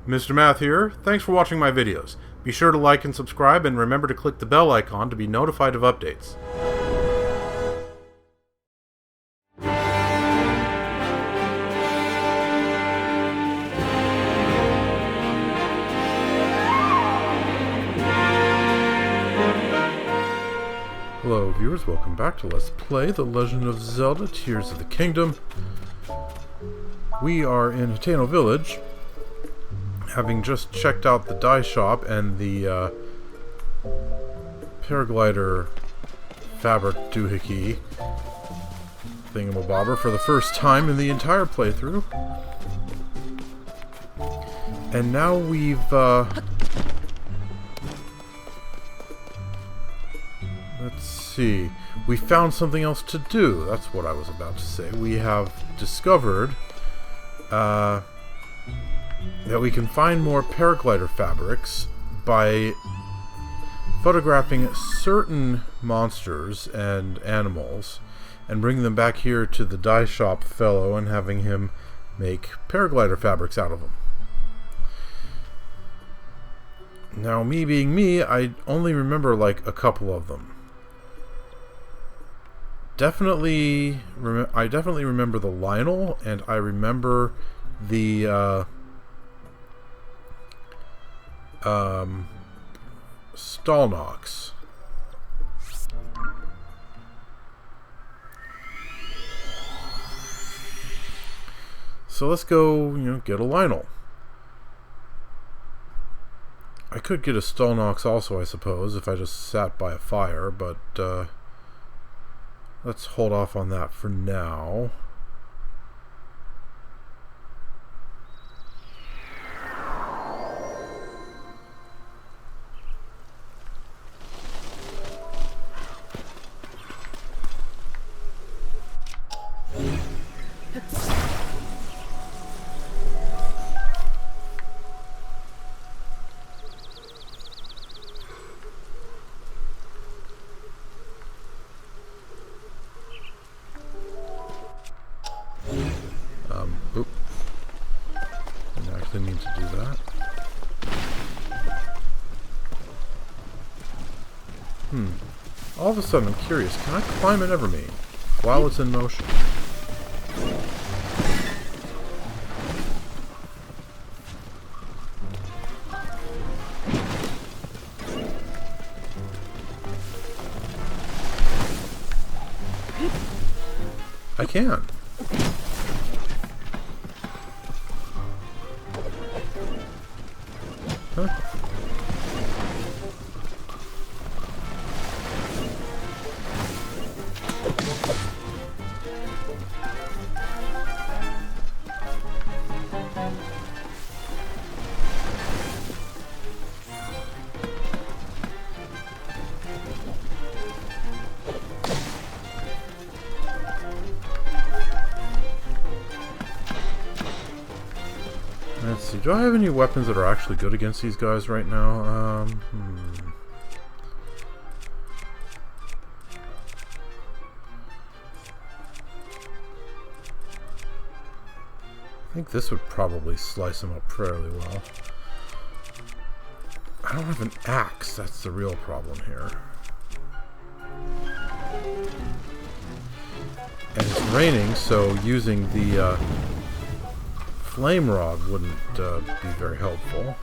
Mr. Math here. Thanks for watching my videos. Be sure to like and subscribe, and remember to click the bell icon to be notified of updates. Hello viewers, welcome back to Let's Play The Legend of Zelda Tears of the Kingdom. We are in Hyrule Village, having just checked out the dye shop and the Paraglider Fabric doohickey thingamabobber for the first time in the entire playthrough. And now we've let's see. We found something else to do. That's what I was about to say. We have discovered that we can find more paraglider fabrics by photographing certain monsters and animals and bringing them back here to the dye shop fellow and having him make paraglider fabrics out of them. Now, me being me, I only remember like a couple of them. I definitely remember the Lionel, and I remember the Stalnox. So let's go, get a Lionel. I could get a Stalnox also, I suppose, if I just sat by a fire, but let's hold off on that for now. Oop. I actually need to do that. All of a sudden I'm curious, can I climb an Evermead while it's in motion? I can. Huh? Let's see, do I have any weapons that are actually good against these guys right now? I think this would probably slice them up fairly well. I don't have an axe, that's the real problem here. And it's raining, so using the flame rod wouldn't be very helpful.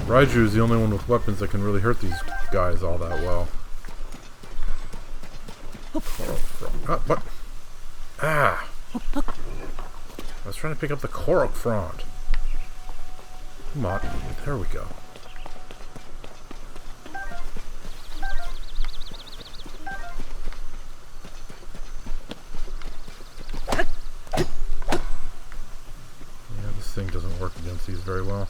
Raiju is the only one with weapons that can really hurt these guys all that well. What? Ah! I was trying to pick up the Korok frond. Come on. There we go. distance these very well.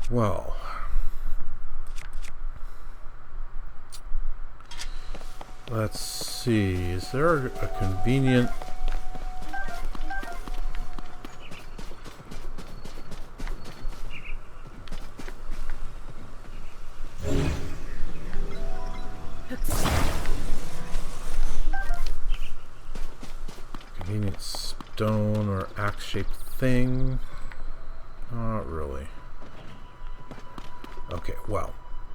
Well, let's see. Is there a convenient... convenient stone or axe-shaped thing? Not really. Okay, well,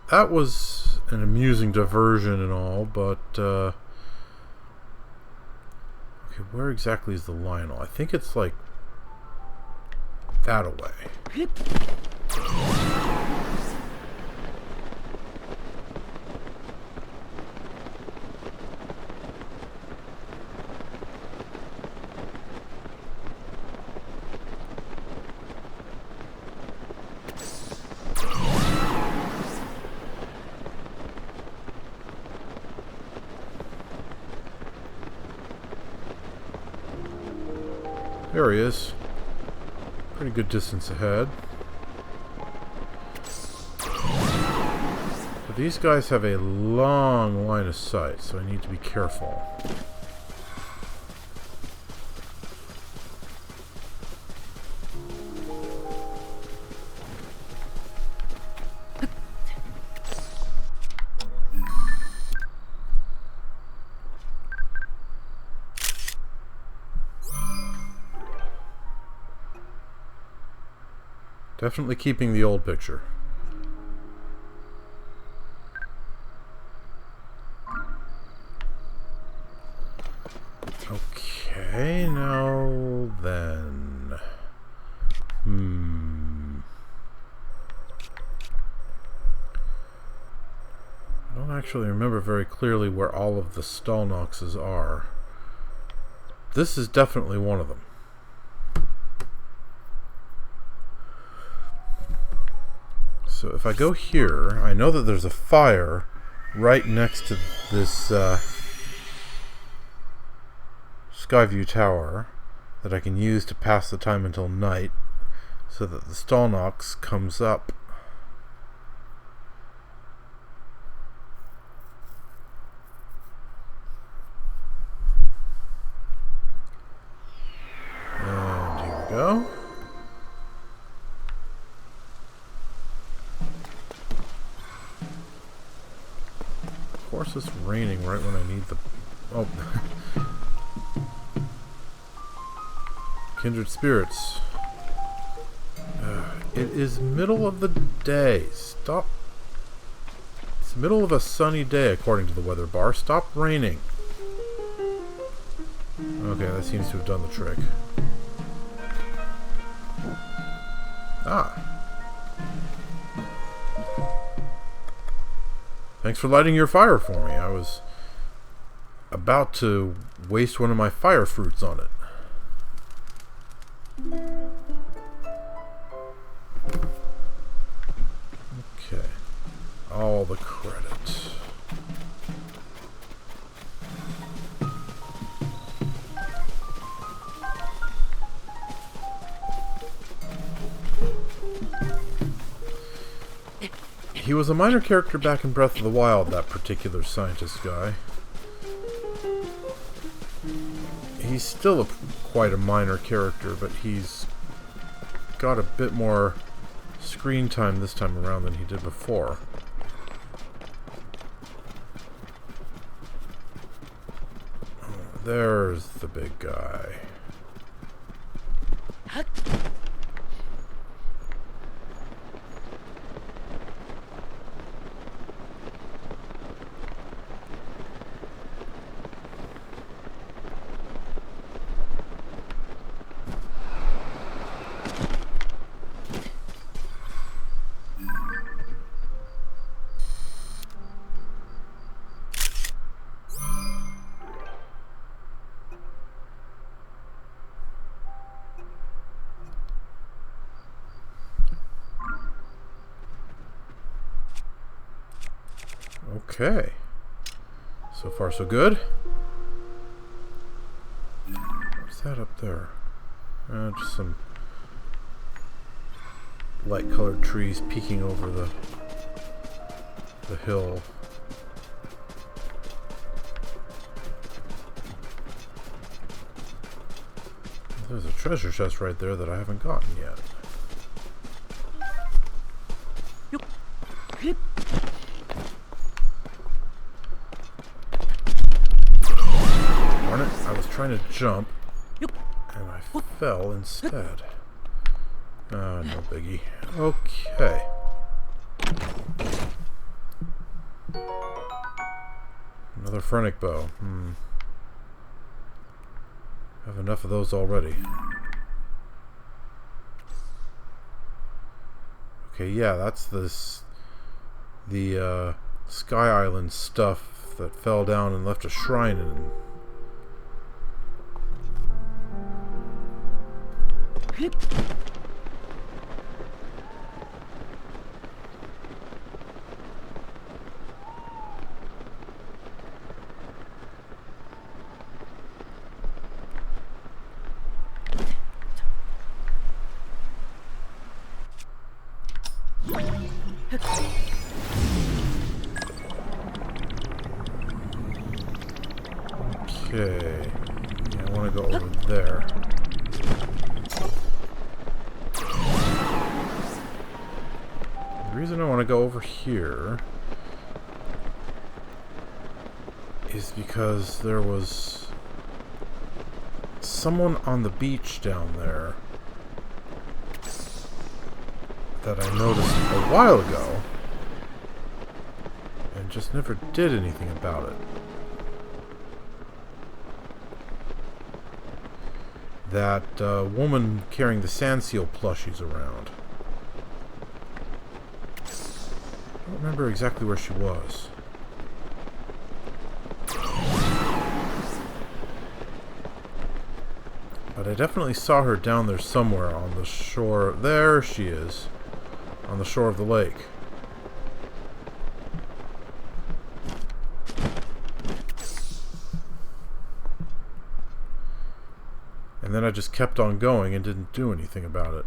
that was an amusing diversion and all, but, okay, where exactly is the Lionel? I think it's, like, that away. There he is. Pretty good distance ahead. But these guys have a long line of sight, so I need to be careful. Definitely keeping the old picture. Okay, now then. I don't actually remember very clearly where all of the Stalnoxes are. This is definitely one of them. So if I go here, I know that there's a fire right next to this Skyview Tower that I can use to pass the time until night, so that the Stalnox comes up. And here we go. Of course it's raining right when I need the... Oh. Kindred spirits. It is middle of the day. Stop. It's middle of a sunny day according to the weather bar. Stop raining. Okay, that seems to have done the trick. Ah. Thanks for lighting your fire for me. I was about to waste one of my fire fruits on it. Okay. All the credit. He was a minor character back in Breath of the Wild, that particular scientist guy. He's still quite a minor character, but he's got a bit more screen time this time around than he did before. Oh, there's the big guy. Okay. So far, so good. What's that up there? Just some light-colored trees peeking over the hill. There's a treasure chest right there that I haven't gotten yet. Darn it, I was trying to jump and I fell instead. No biggie. Okay. Another phrenic bow. Have enough of those already. Okay, yeah, that's the Sky Island stuff that fell down and left a shrine in. Okay, yeah, I want to go over there. The reason I want to go over here is because there was someone on the beach down there that I noticed a while ago and just never did anything about it. That woman carrying the sand seal plushies around. I don't remember exactly where she was. But I definitely saw her down there somewhere on the shore. There she is. On the shore of the lake. And then I just kept on going and didn't do anything about it.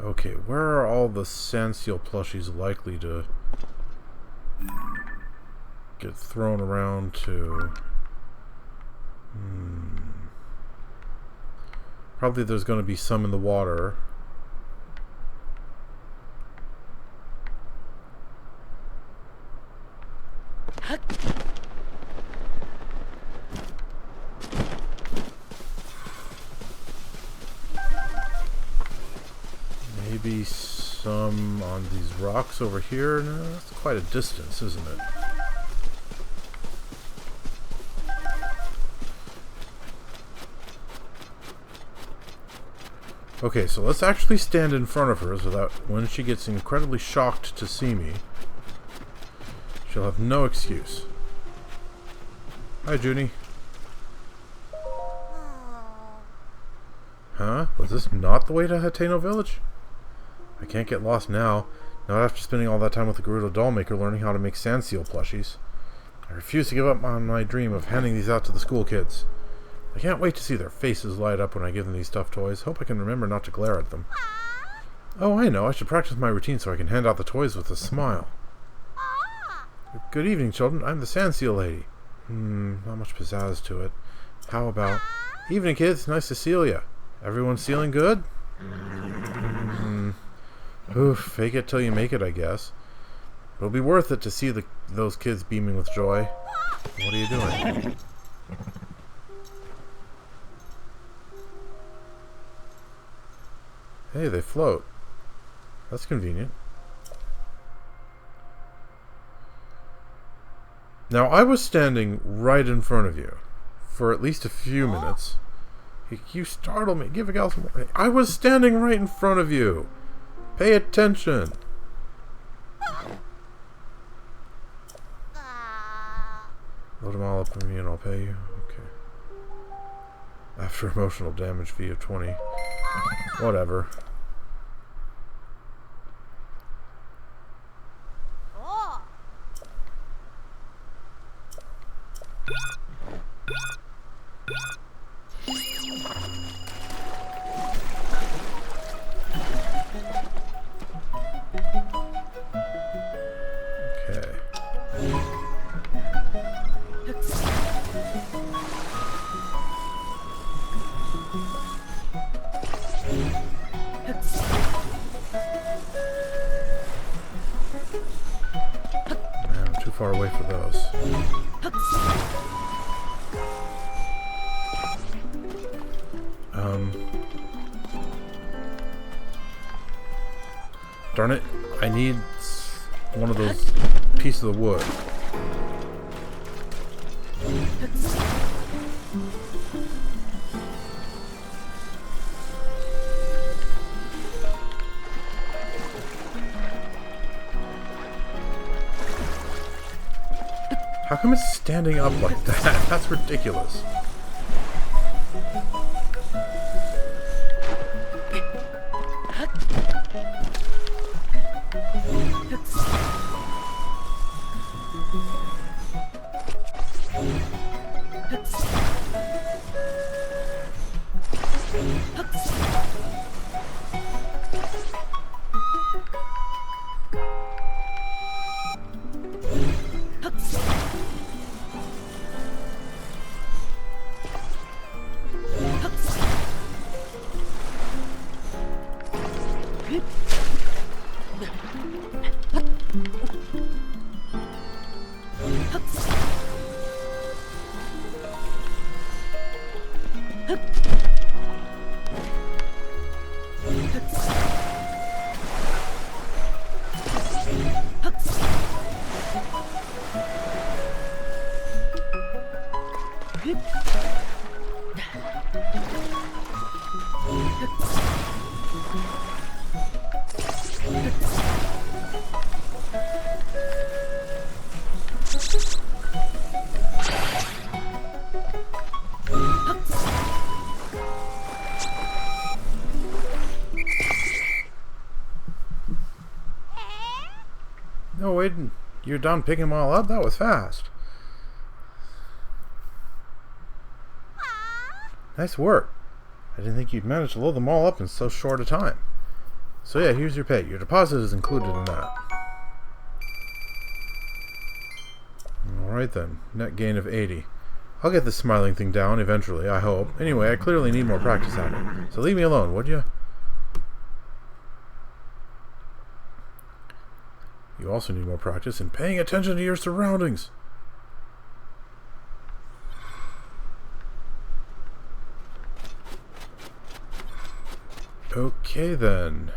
Okay, where are all the sand seal plushies likely to get thrown around to? Probably there's going to be some in the water. Maybe some on these rocks over here. No, that's quite a distance, isn't it? Okay, so let's actually stand in front of her so that when she gets incredibly shocked to see me, she'll have no excuse. Hi, Junie. Huh? Was this not the way to Hateno Village? I can't get lost now. Not after spending all that time with the Gerudo dollmaker learning how to make sand seal plushies. I refuse to give up on my dream of handing these out to the school kids. I can't wait to see their faces light up when I give them these stuffed toys. Hope I can remember not to glare at them. Oh, I know. I should practice my routine so I can hand out the toys with a smile. Good evening, children. I'm the sand seal lady. Not much pizzazz to it. How about... Evening, kids. Nice to seal ya. Everyone sealing good? Oof, fake it till you make it, I guess. It'll be worth it to see those kids beaming with joy. What are you doing? Hey, they float. That's convenient. Now, I was standing right in front of you for at least a few minutes. You startled me. Give a gal some more. I was standing right in front of you. Pay attention. Load them all up for me and I'll pay you. Okay. After emotional damage fee of 20. Whatever. Far away for those. Darn it, I need one of those pieces of wood. How come it's standing up like that? That's ridiculous. No, wait, you're done picking them all up? That was fast. Nice work. I didn't think you'd manage to load them all up in so short a time. So yeah, here's your pay. Your deposit is included in that. Alright then, net gain of 80. I'll get this smiling thing down eventually, I hope. Anyway, I clearly need more practice at it. So leave me alone, would you? You also need more practice in paying attention to your surroundings. Okay then.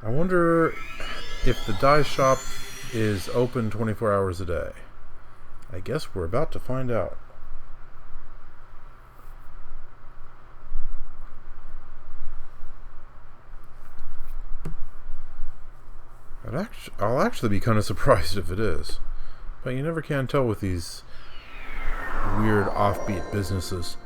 I wonder if the dye shop is open 24 hours a day. I guess we're about to find out. I'll actually be kind of surprised if it is. But you never can tell with these weird offbeat businesses.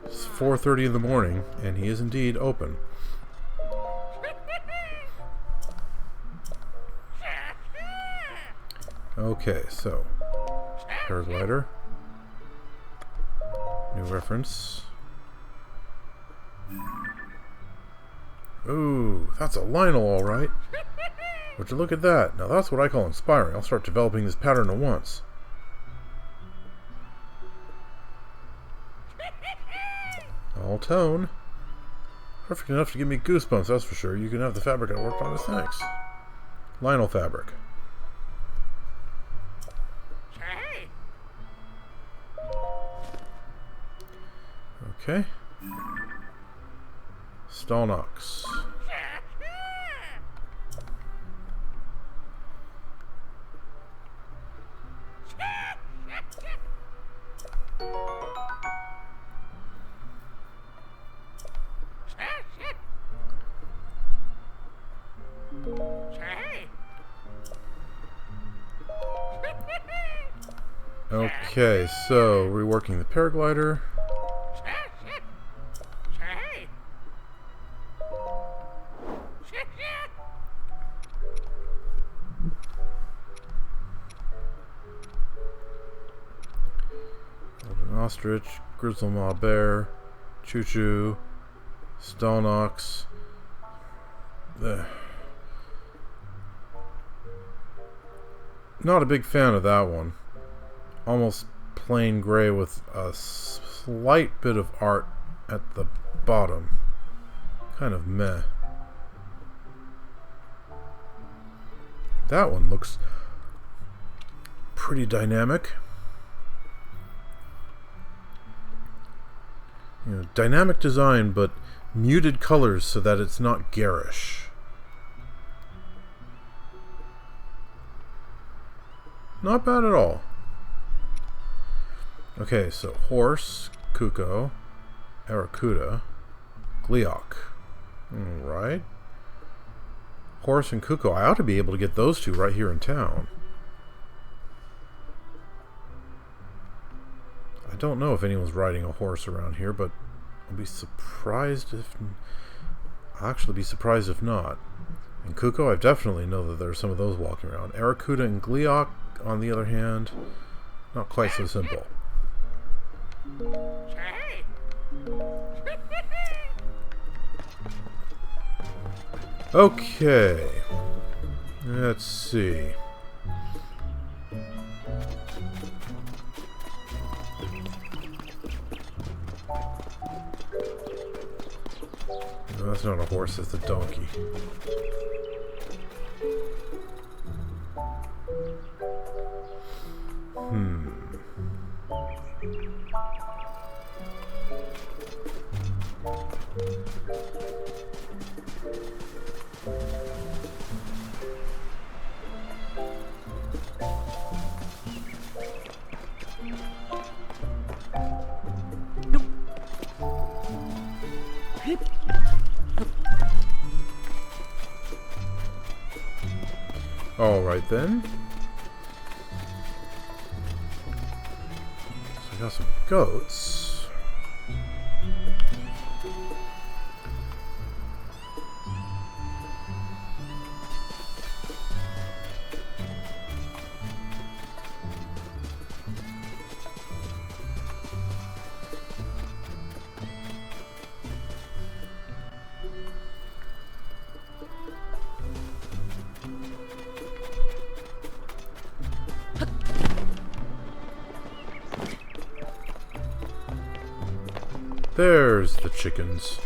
It's 4:30 in the morning, and he is indeed open. Okay, so paraglider. New reference. Ooh, that's a Lionel, all right. Would you look at that? Now that's what I call inspiring. I'll start developing this pattern at once. All tone. Perfect enough to give me goosebumps, that's for sure. You can have the fabric I worked on as thanks. Lionel fabric. Okay. Stalnox. Okay, so reworking the paraglider. Golden ostrich, grizzlemaw bear, choo-choo, stalnox. Not a big fan of that one. Almost plain gray with a slight bit of art at the bottom. Kind of meh. That one looks pretty dynamic. You know, dynamic design, but muted colors so that it's not garish. Not bad at all. Okay, so horse, Kuko, Aracuda, Gleeok. Alright. Horse and Kuko. I ought to be able to get those two right here in town. I don't know if anyone's riding a horse around here, but I'll be surprised if... I'll actually be surprised if not. And Kuko, I definitely know that there are some of those walking around. Aracuda and Gleeok, on the other hand, not quite so simple. Okay, let's see. No, that's not a horse, that's a donkey. Alright then. So I got some goats. There's the chickens.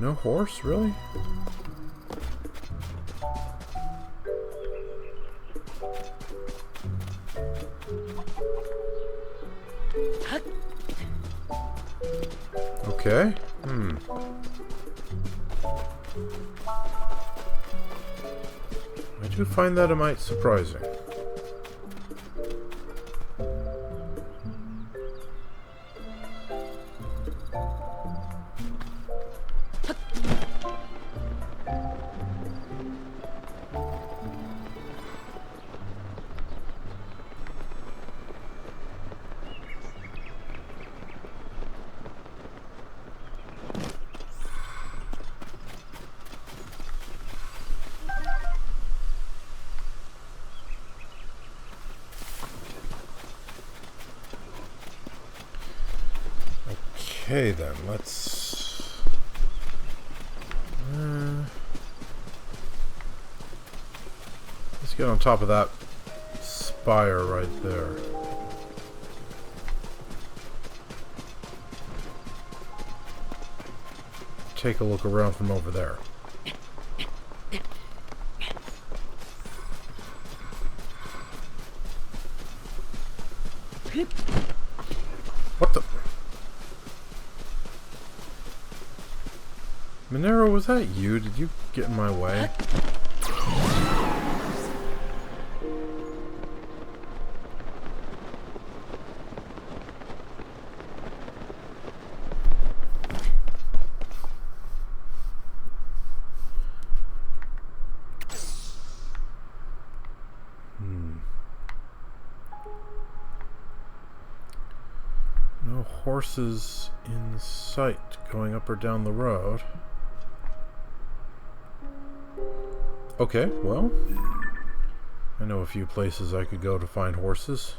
No horse, really? Okay. I do find that a mite surprising. Okay then, let's get on top of that spire right there. Take a look around from over there. What the? Monero, was that you? Did you get in my way? No horses in sight going up or down the road. Okay, well, I know a few places I could go to find horses.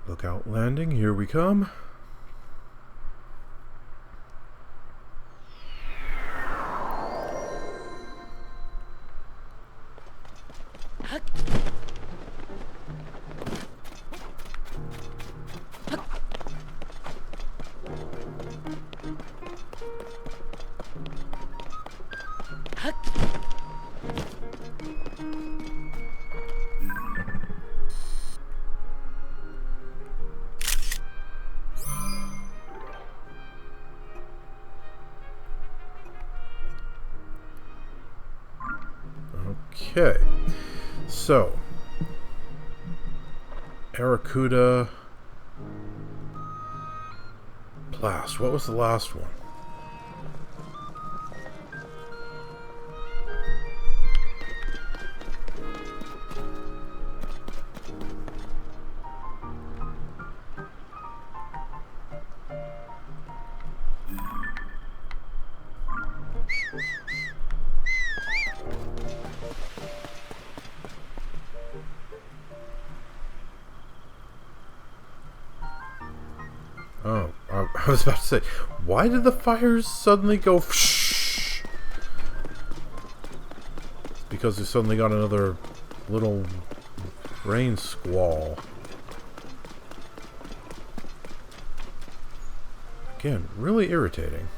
Lookout landing, here we come. Okay, so Aracuda Blast. What was the last one? Oh, I was about to say, why did the fires suddenly go It's because we suddenly got another little rain squall. Again, really irritating.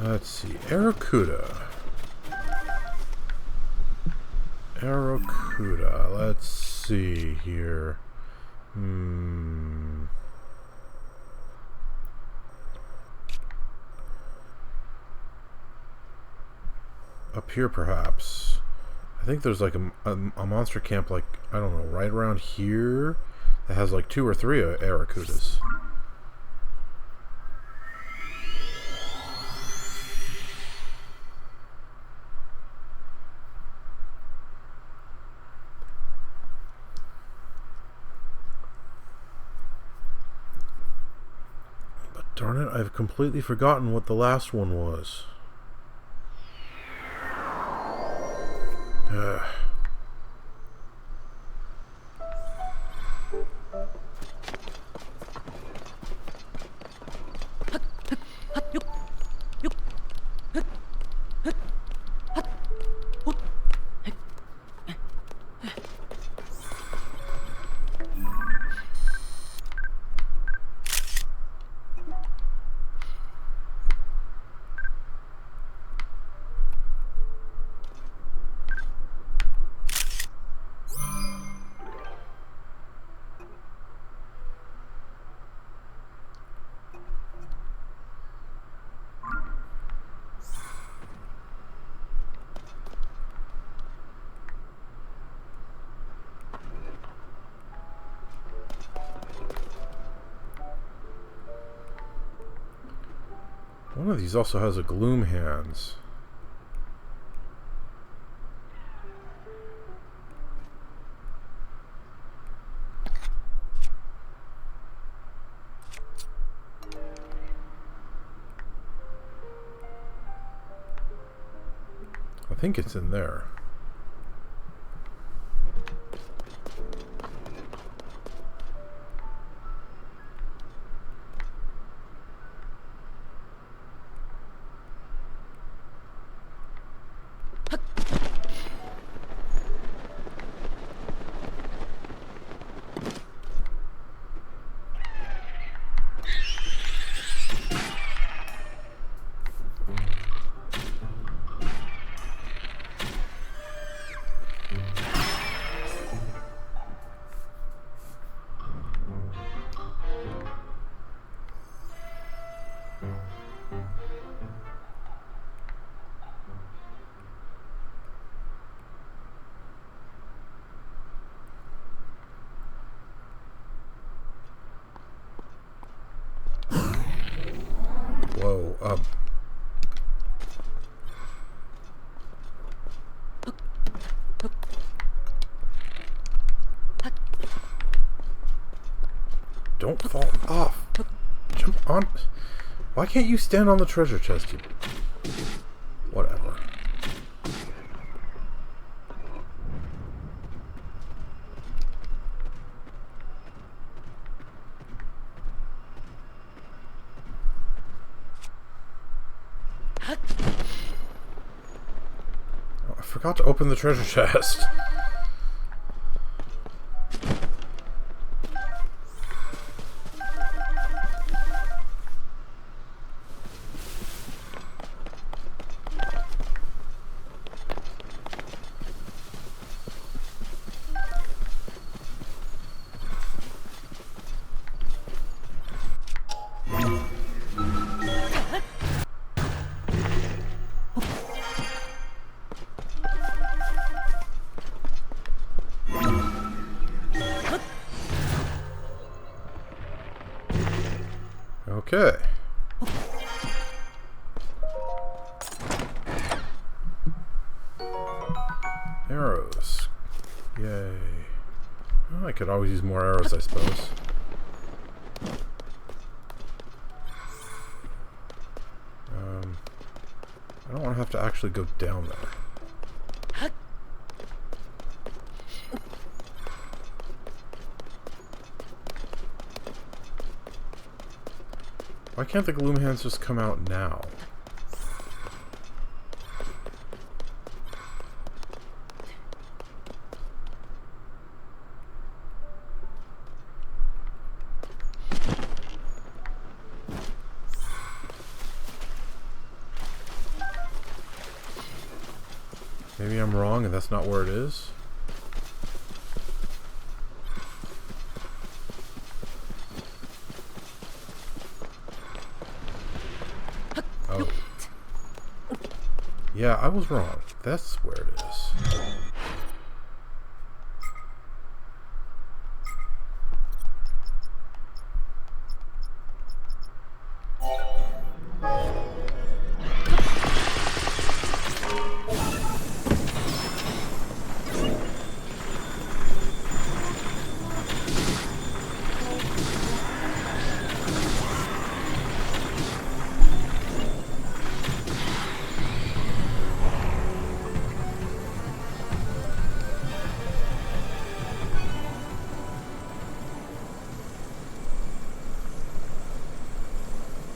Let's see, Aracuda. Aracuda, let's see here. Up here, perhaps. I think there's like a monster camp, like, I don't know, right around here that has like 2 or 3 Aracudas. Darn it, I've completely forgotten what the last one was. One of these also has a gloom hands. I think it's in there. Whoa, don't fall off. Jump on. Why can't you stand on the treasure chest? You... Whatever. Oh, I forgot to open the treasure chest. Okay. Arrows. Yay. Well, I could always use more arrows, I suppose. I don't want to have to actually go down there. Why can't the gloom hands just come out now? Maybe I'm wrong and that's not where it is. Oh. Yeah, I was wrong. That's where it is.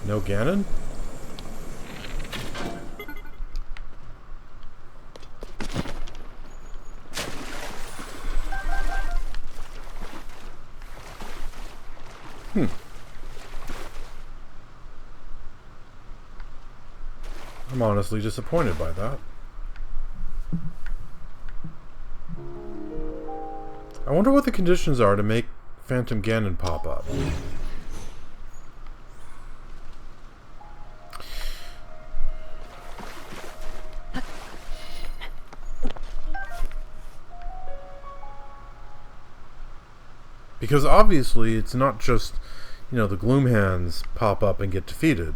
No Ganon? I'm honestly disappointed by that. I wonder what the conditions are to make Phantom Ganon pop up. Because obviously it's not just, you know, the gloom hands pop up and get defeated.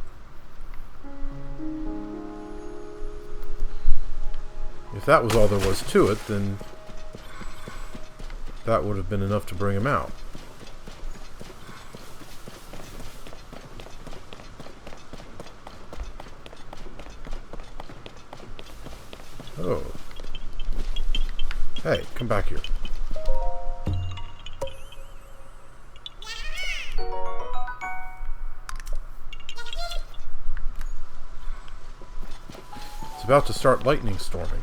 If that was all there was to it, then that would have been enough to bring him out. Oh. Hey, come back here. It's about to start lightning storming.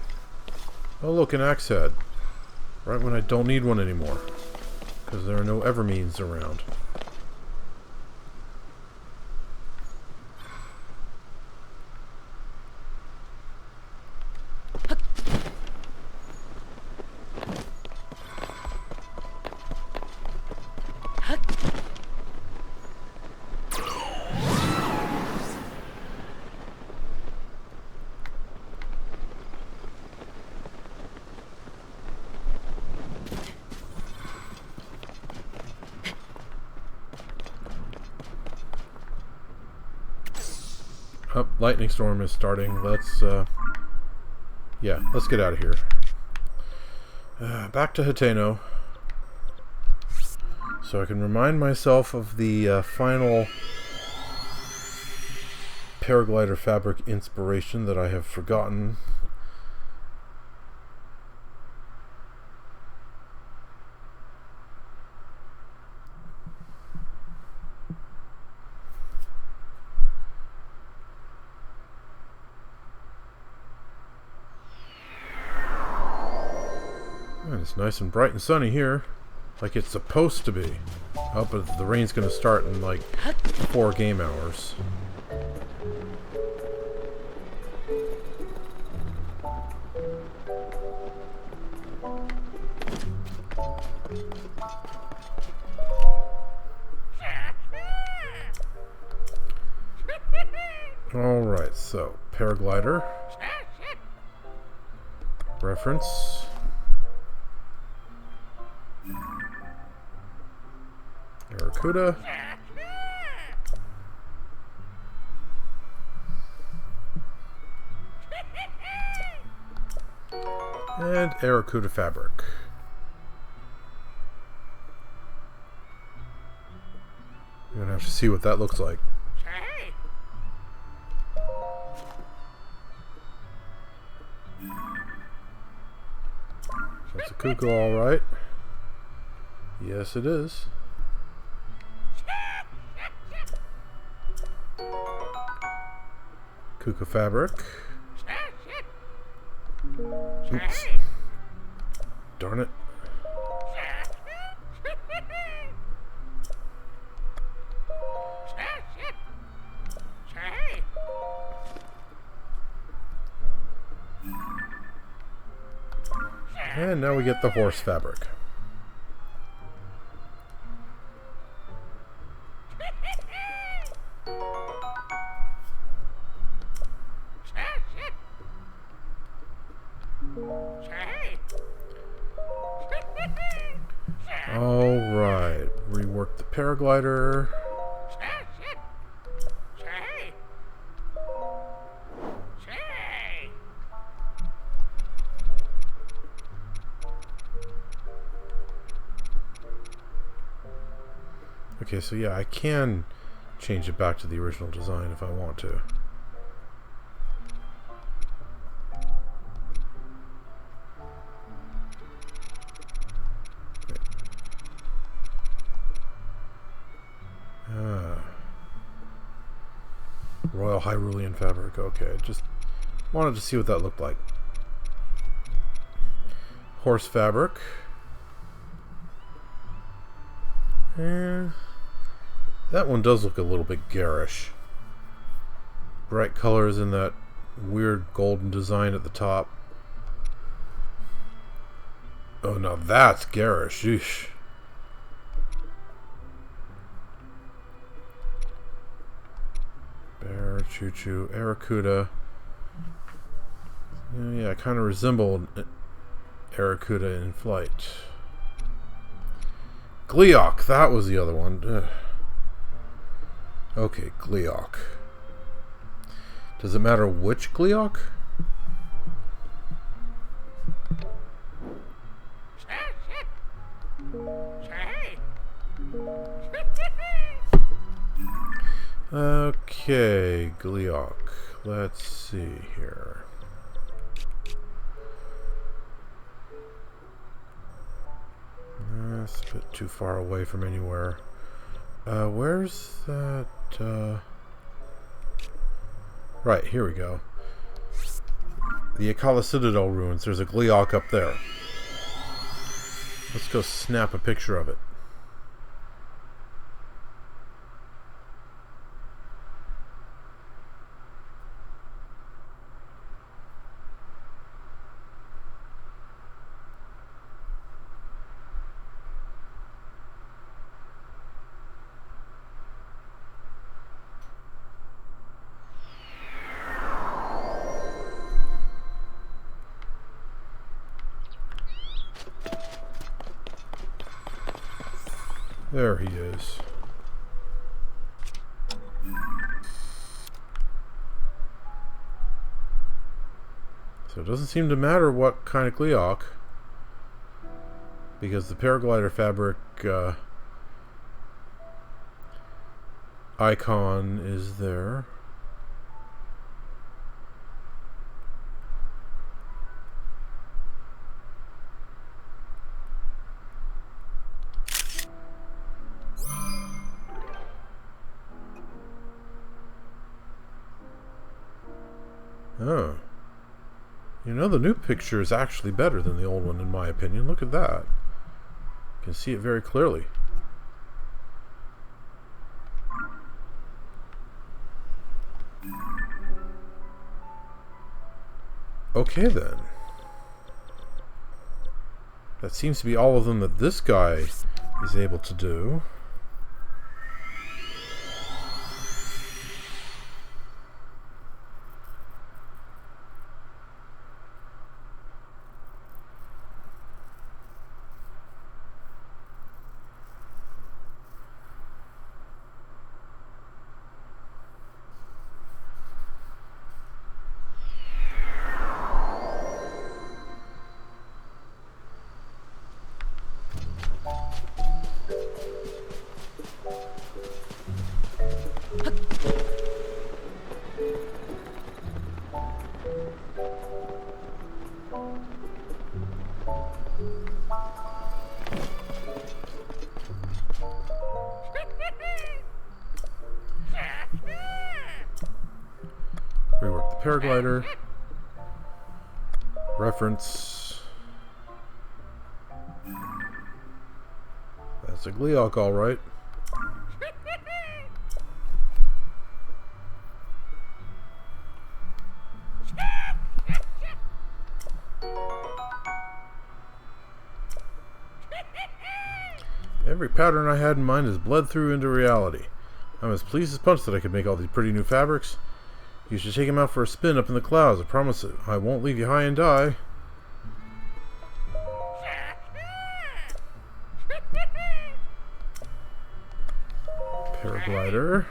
Oh look, an axe head. Right when I don't need one anymore. Because there are no Evermeans around. Oh, lightning storm is starting. Let's, yeah, let's get out of here. Back to Hateno. So I can remind myself of the final Paraglider Fabric inspiration that I have forgotten. It's nice and bright and sunny here, like it's supposed to be. Oh, but the rain's gonna start in like 4 game hours. Alright, so Paraglider. Reference. Aracuda. And Aracuda Fabric. You're gonna have to see what that looks like. That's a cuckoo, alright. Yes, it is. Cuckoo Fabric. Oops. Darn it. And now we get the horse fabric. Alright, rework the paraglider. Okay, so yeah, I can change it back to the original design if I want to. Royal Hyrulean fabric. Okay, just wanted to see what that looked like. Horse fabric. And that one does look a little bit garish. Bright colors and that weird golden design at the top. Oh, now that's garish. Eesh. Bear, Choo-Choo, Aracuda. Yeah, kind of resembled Aracuda in flight. Gleeok, that was the other one. Ugh. Okay, Gleeok. Does it matter which Gleeok? Okay, Gleeok. Let's see here. That's a bit too far away from anywhere. Where's that? Right, here we go. The Akala Citadel ruins. There's a Gleeok up there. Let's go snap a picture of it. There he is. So it doesn't seem to matter what kind of Gleeok, because the Paraglider Fabric icon is there. Oh. You know, the new picture is actually better than the old one, in my opinion. Look at that. You can see it very clearly. Okay, then. That seems to be all of them that this guy is able to do. Rework the paraglider. Reference. That's a Gleeok, all right. Every pattern I had in mind has bled through into reality. I'm as pleased as punch that I could make all these pretty new fabrics. You should take him out for a spin up in the clouds. I promise it. I won't leave you high and die. Paraglider.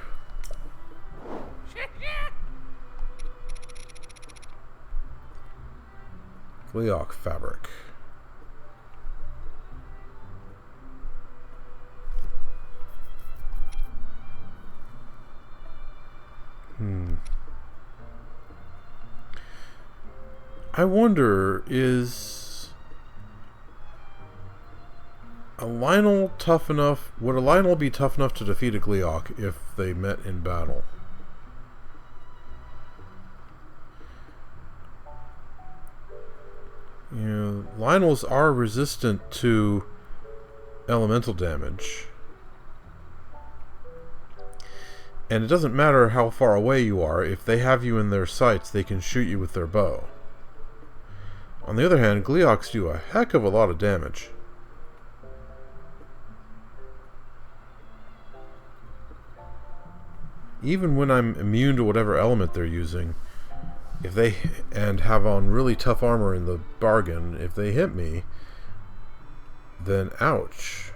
Gleeok fabric. I wonder, is a Lionel tough enough? Would a Lionel be tough enough to defeat a Gleeok if they met in battle? You know, Lionels are resistant to elemental damage. And it doesn't matter how far away you are. If they have you in their sights, they can shoot you with their bow. On the other hand, Gleeoks do a heck of a lot of damage. Even when I'm immune to whatever element they're using, if they and have on really tough armor in the bargain, if they hit me, then ouch.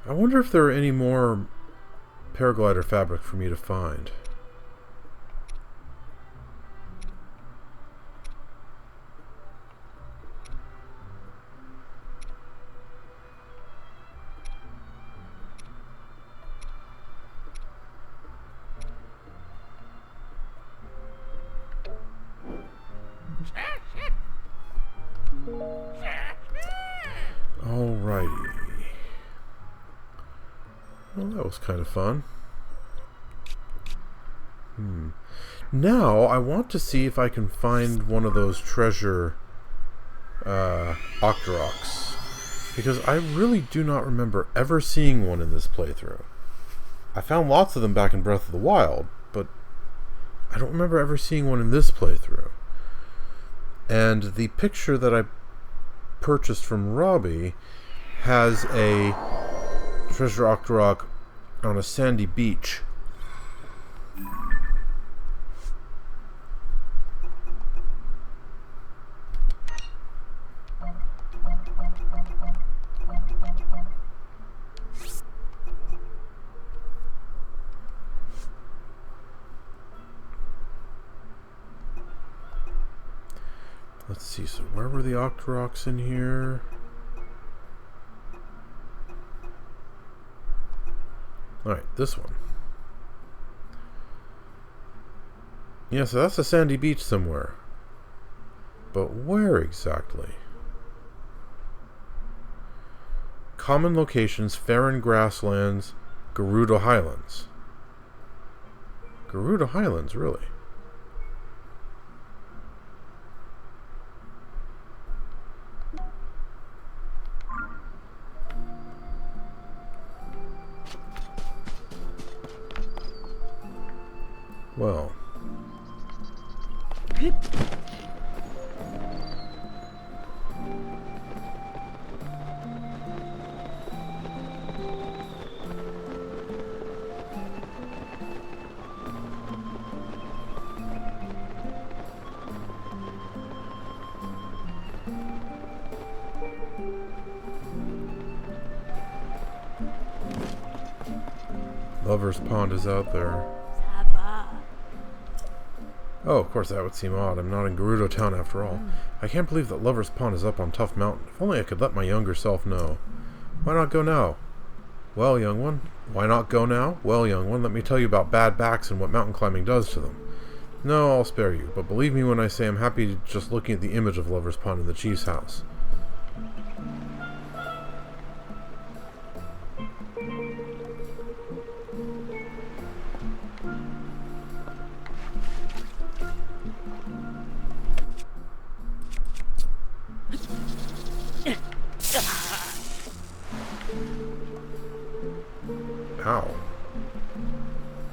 I wonder if there are any more Paraglider fabric for me to find. Alrighty. Well, that was kind of fun. Now, I want to see if I can find one of those Treasure Octoroks. Because I really do not remember ever seeing one in this playthrough. I found lots of them back in Breath of the Wild, but I don't remember ever seeing one in this playthrough. And the picture that I purchased from Robbie has a Treasure Octorok on a sandy beach. Let's see, so where were the Octoroks in here? Alright, this one. Yeah, so that's a sandy beach somewhere. But where exactly? Common locations, Faron Grasslands, Gerudo Highlands. Gerudo Highlands, really? Well. Lover's Pond is out there. Oh, of course that would seem odd. I'm not in Gerudo Town after all. I can't believe that Lover's Pond is up on Tough Mountain. If only I could let my younger self know. Why not go now? Well, young one. Why not go now? Well, young one, let me tell you about bad backs and what mountain climbing does to them. No, I'll spare you, but believe me when I say I'm happy just looking at the image of Lover's Pond in the chief's house. Ow.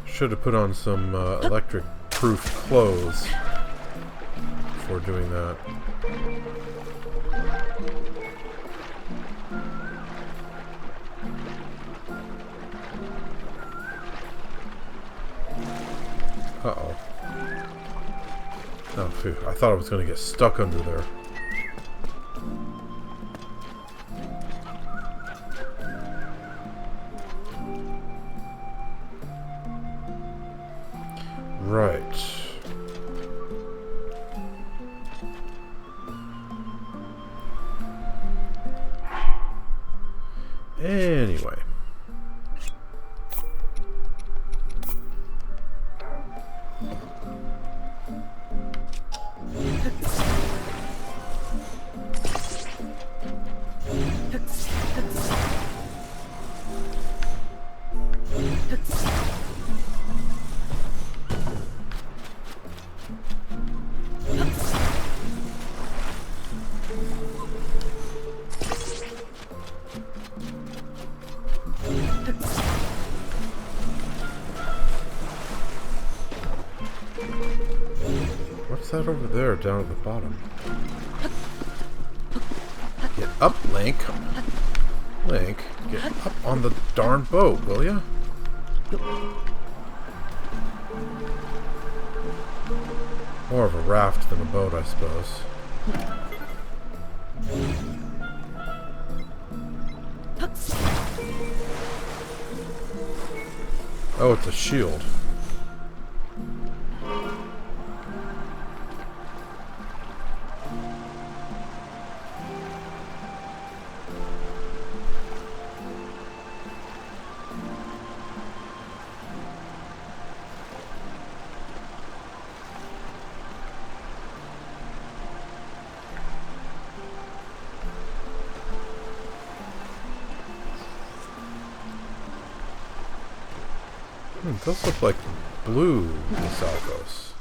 Should have put on some electric-proof clothes before doing that. Uh-oh. Oh, phew. I thought I was going to get stuck under there. Right. Anyway. What's that over there down at the bottom? Get up, Link. Link, get up on the darn boat, will ya? More of a raft than a boat, I suppose. Oh, it's a shield. It does look like blue, the Salvos.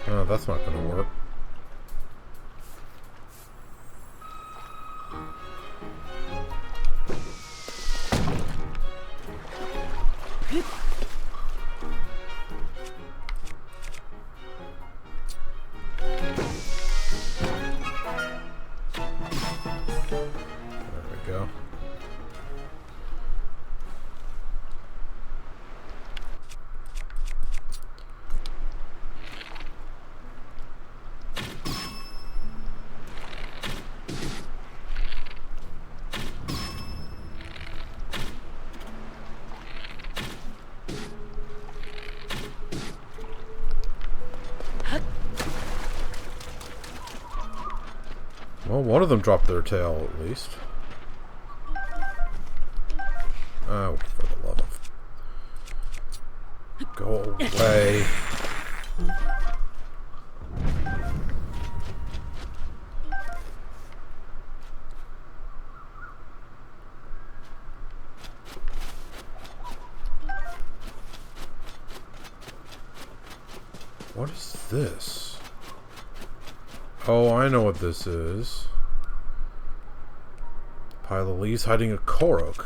Oh, that's not going to work. Well, one of them dropped their tail, at least. Oh, for the love of... Go away. What is this? Oh, I know what this is. Pile of leaves hiding a Korok.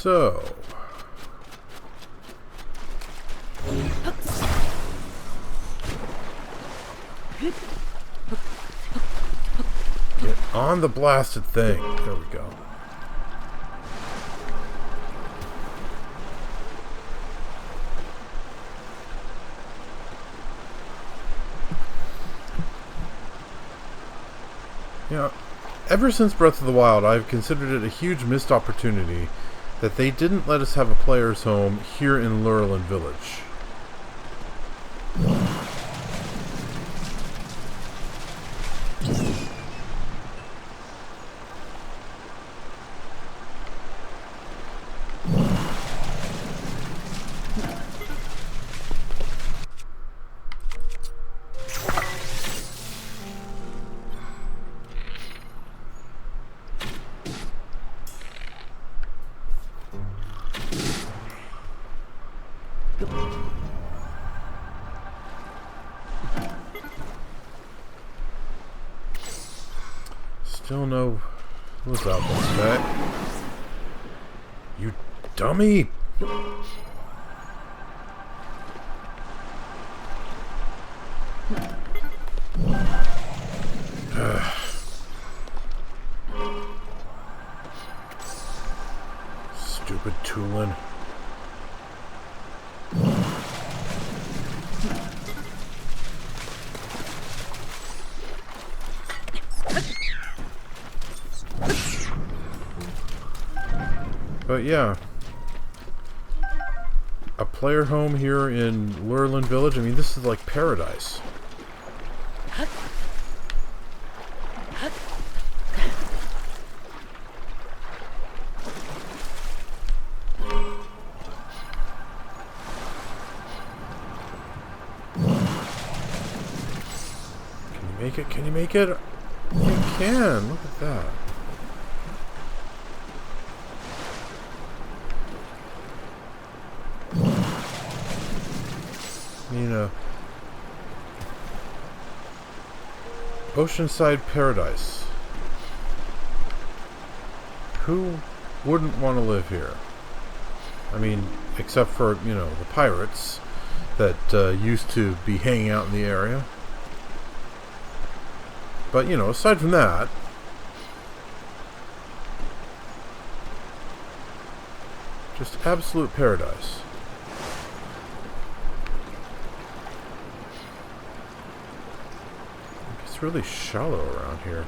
So, get on the blasted thing. There we go. Yeah, ever since Breath of the Wild, I've considered it a huge missed opportunity that they didn't let us have a player's home here in Lurelin Village. Still no... What's up with that? You dummy! Stupid Tulin. But yeah, player home here in Lurelin Village. I mean, this is like paradise. Can you make it? Can you make it? You can. Look at that. Oceanside paradise. Who wouldn't want to live here? I mean, except for, you know, the pirates that used to be hanging out in the area. But, you know, aside from that, just absolute paradise. It's really shallow around here.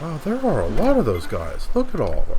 Wow, there are a lot of those guys. Look at all of them.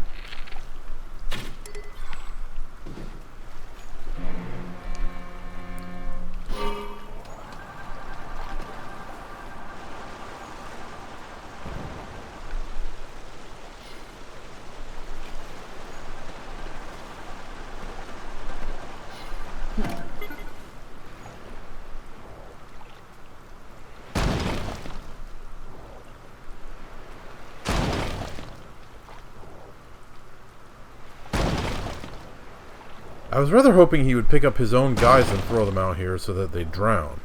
I was rather hoping he would pick up his own guys and throw them out here so that they drown.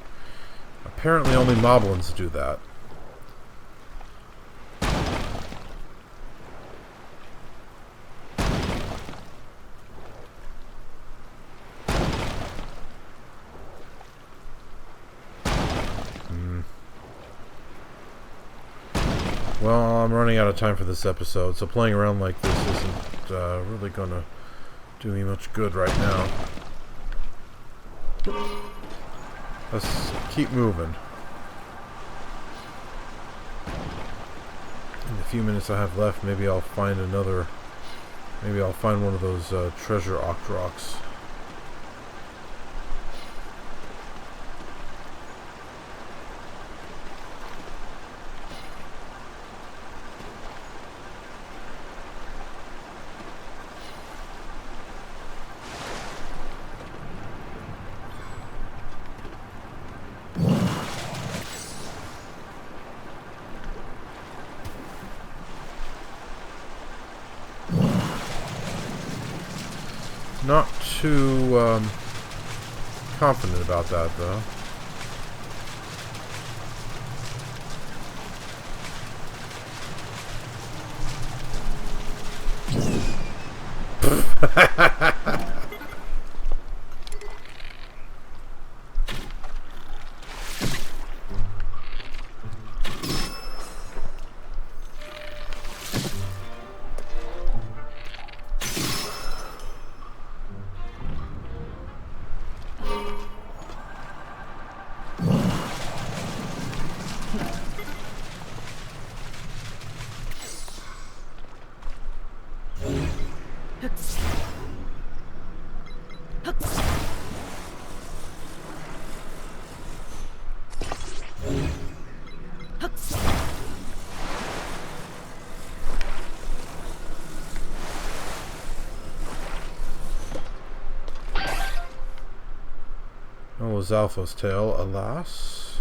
Apparently only moblins do that. Well, I'm running out of time for this episode, so playing around like this isn't really gonna do me much good right now. Let's keep moving. In the few minutes I have left, maybe I'll find another. Maybe I'll find one of those Treasure Octoroks. Not too confident about that, though. Oh, Zalfo's tale, alas.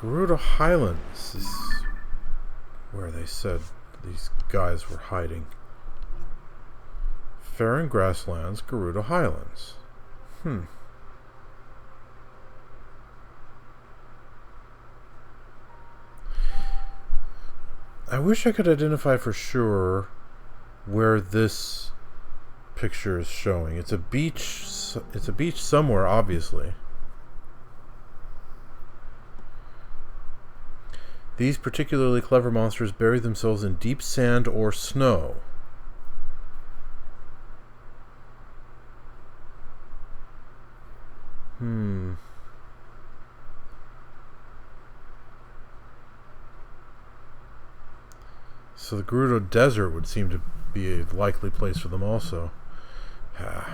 Gerudo Highlands is where they said these guys were hiding. Fair grasslands, Gerudo Highlands. I wish I could identify for sure where this picture is showing. It's a beach. It's a beach somewhere, obviously. These particularly clever monsters bury themselves in deep sand or snow. So the Gerudo Desert would seem to be a likely place for them also. Well,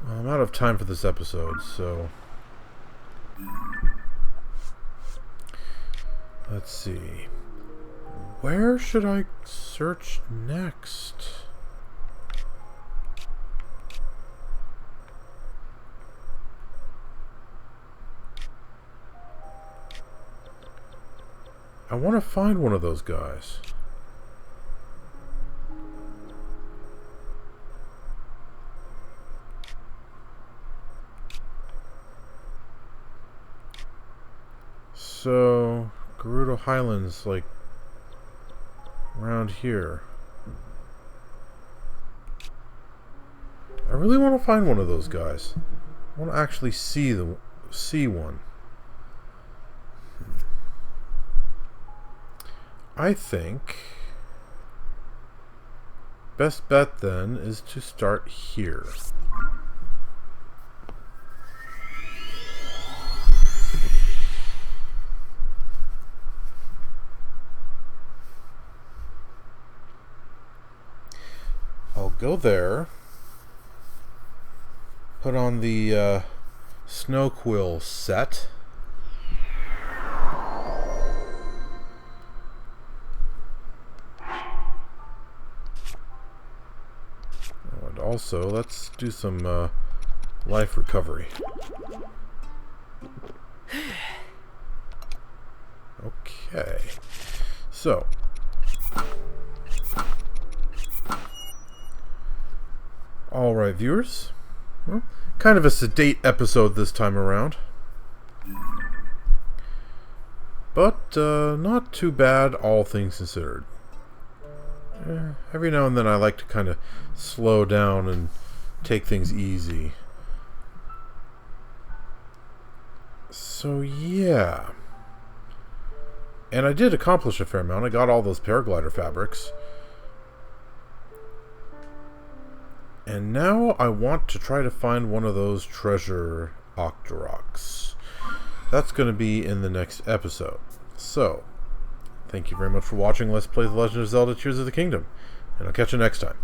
I'm out of time for this episode, so... Let's see. Where should I search next? I want to find one of those guys. So, Gerudo Highlands, like, around here. I really want to find one of those guys. I want to actually see one. I think best bet then is to start here. I'll go there, put on the snow quill set. And also, let's do some life recovery. Okay, so alright, viewers. Well, kind of a sedate episode this time around. But not too bad, all things considered. Every now and then I like to kind of slow down and take things easy. So yeah. And I did accomplish a fair amount. I got all those Paraglider Fabrics. And now I want to try to find one of those Treasure Octoroks. That's going to be in the next episode. So, thank you very much for watching Let's Play The Legend of Zelda Tears of the Kingdom. And I'll catch you next time.